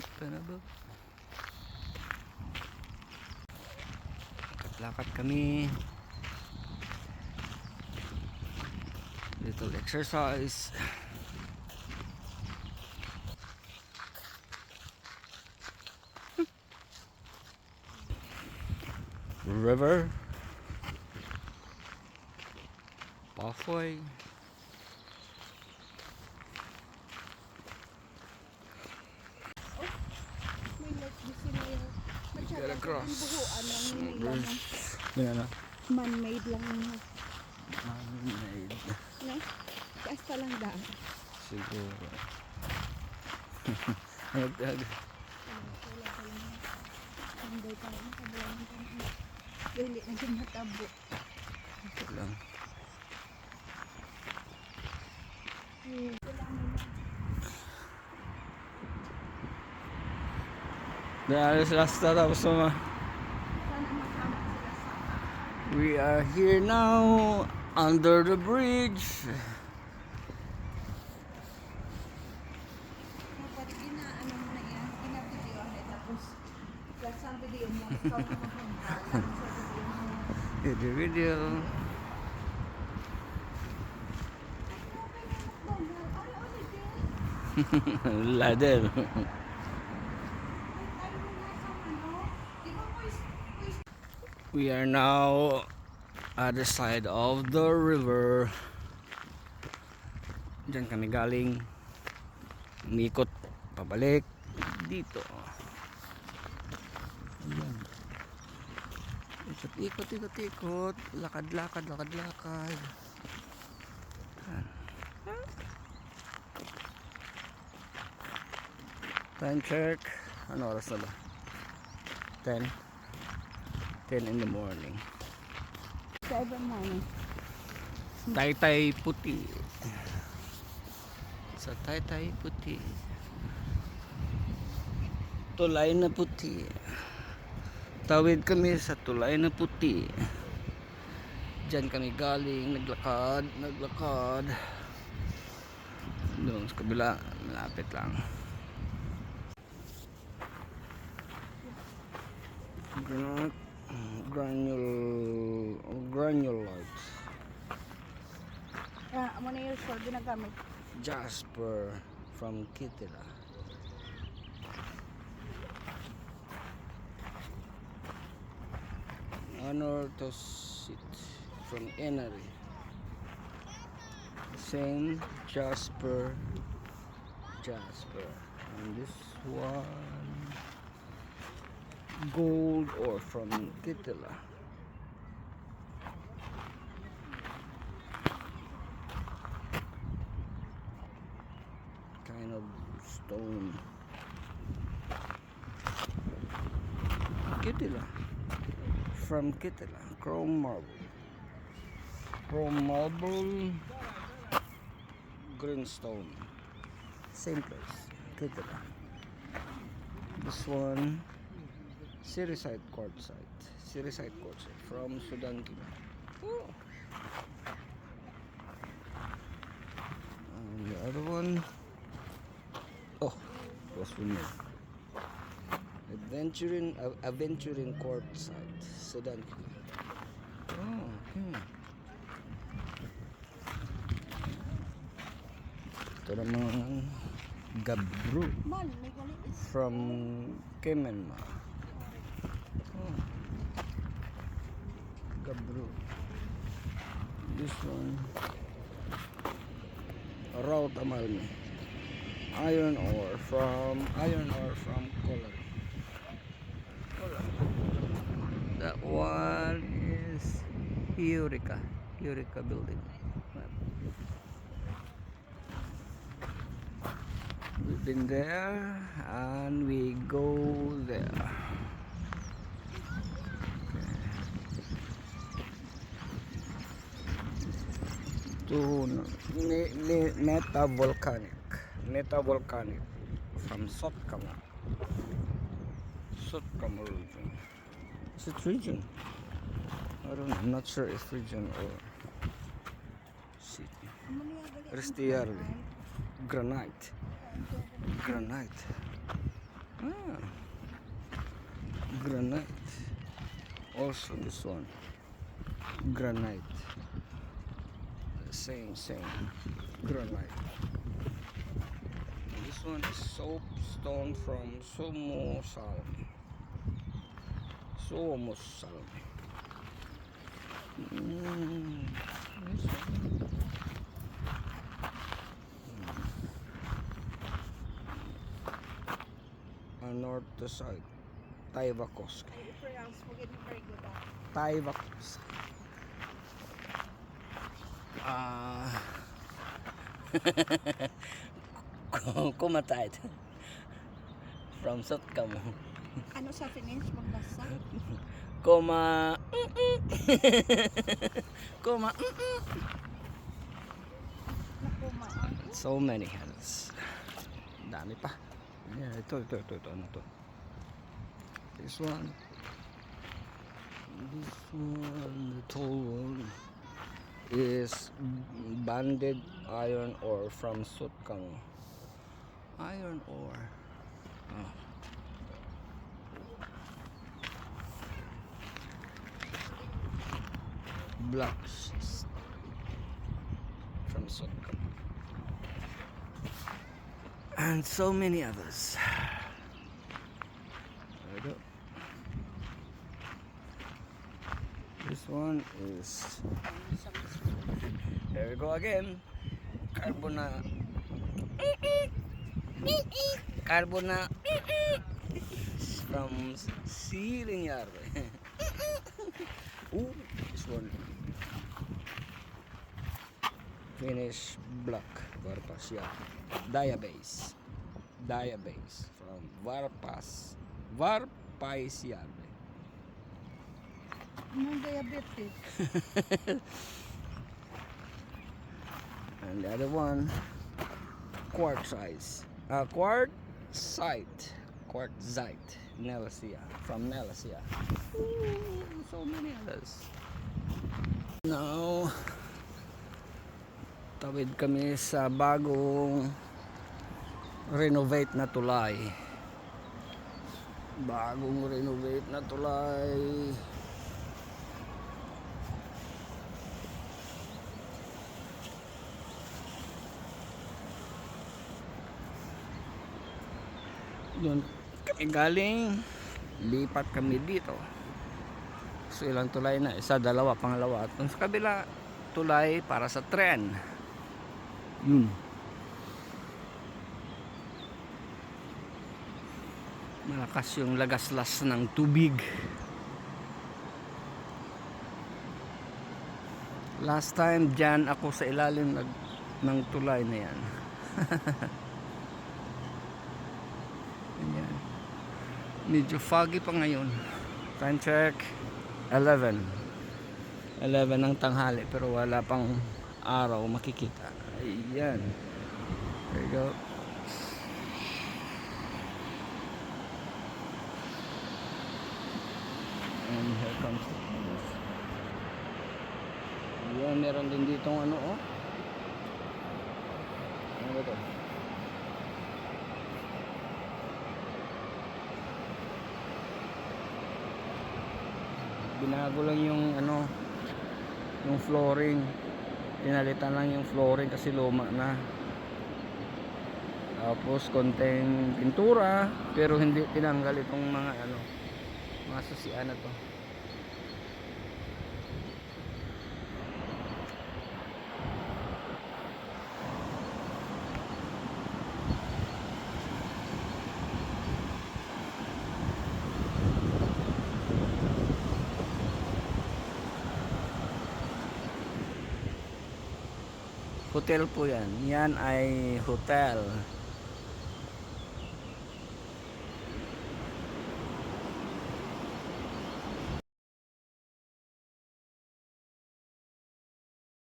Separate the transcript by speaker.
Speaker 1: up and above. Lakad kami. Little exercise. River. Pathway. Gotta cross.
Speaker 2: Man-made lang yun.
Speaker 1: Man-made.
Speaker 2: No? Taas pa lang daan.
Speaker 1: Siguro.
Speaker 2: Hindi pa lang. Hindi na din matabo.
Speaker 1: Ito lang. Dahil sila sa tapos naman. We are here now under the bridge.
Speaker 2: Dapat ginaano mo na yan. Ginapidyo na tapos sa video mo. Ikaw na magpapala sa video mo.
Speaker 1: Video. Ladder. We are now at the side of the river. Diyan kami galing. Umikot pabalik dito. Ayan. Ikot. Lakad. Time check. Ano oras na ba? 10 in the morning.
Speaker 2: 7 morning.
Speaker 1: Taytay puti. Sa Taytay puti. Tulay na puti. Tawid kami sa tulay na puti. Diyan kami galing, naglakad. Doon sa kabila, malapit lang. Granulites.
Speaker 2: Amo na yung sword ginagamit.
Speaker 1: Jasper from Kitila. Honor to sit from Enary. Same Jasper. And this one gold ore from Kitila. Kind of stone. Kitila. From Kitila. Chrome marble. Green stone. Same place. Kitila. This one Sirisite quartzite from Sudan. Oh. And the other one, was removed. Aventurin quartzite, Sudan. Oh, okay. Ito naman Gabru from Kemenma. Gabru. This one Rauta Malmi. Iron ore from Color. That one is Eureka building. We've been there and we go there. To Neta volcanic from Sotkama region. Is it region? I don't know. I'm not sure if region or city. Restiarli. Granite. Ah, granite. Also this one, granite. Same granite. This one is soapstone from Suomussalmi. This one. North to south, Taivakoski.
Speaker 2: You pronounce forget me very good at.
Speaker 1: Taivakoski. Kumatayt. From Sotkamo.
Speaker 2: Ano sa Finnish magbasa?
Speaker 1: Koma. Koma.
Speaker 2: Nakumaan.
Speaker 1: So many hills. Dami pa. Yeah, ito. Ano to? This one. The tall one is banded iron ore from Sotkamo. Iron ore. Oh. Blocks from Sotkamo. And so many others. There we go. This one is, here we go again. Carbona from Siilinjärvi. Ooh, this one. Finnish block, Varpaisjärvi. Diabase from Varpaisjärvi.
Speaker 2: Anong diabetes?
Speaker 1: And the other one, quartzite, Nelasia, from Nelasia. Ooh, so many others. Now, tawid kami sa bagong renovate na tulay. Doon kami galing, lipat kami dito. So ilang tulay na, isa, dalawa, pangalawa. At sa kabila, tulay para sa tren. Yun. Malakas yung lagaslas ng tubig. Last time dyan ako sa ilalim ng tulay na yan. Ayan. Medyo foggy pa ngayon. Time check 11 ng tanghali, pero wala pang araw makikita. Ayan. There you go. And here comes the police. Ayan, meron din ditong ano, oh. Ano ba ito? Binago lang yung ano, yung flooring. Pinalitan lang yung flooring kasi luma na. Tapos konting pintura, pero hindi tinanggal itong mga ano, mga susian na to. Hotel po yan. Yan ay hotel.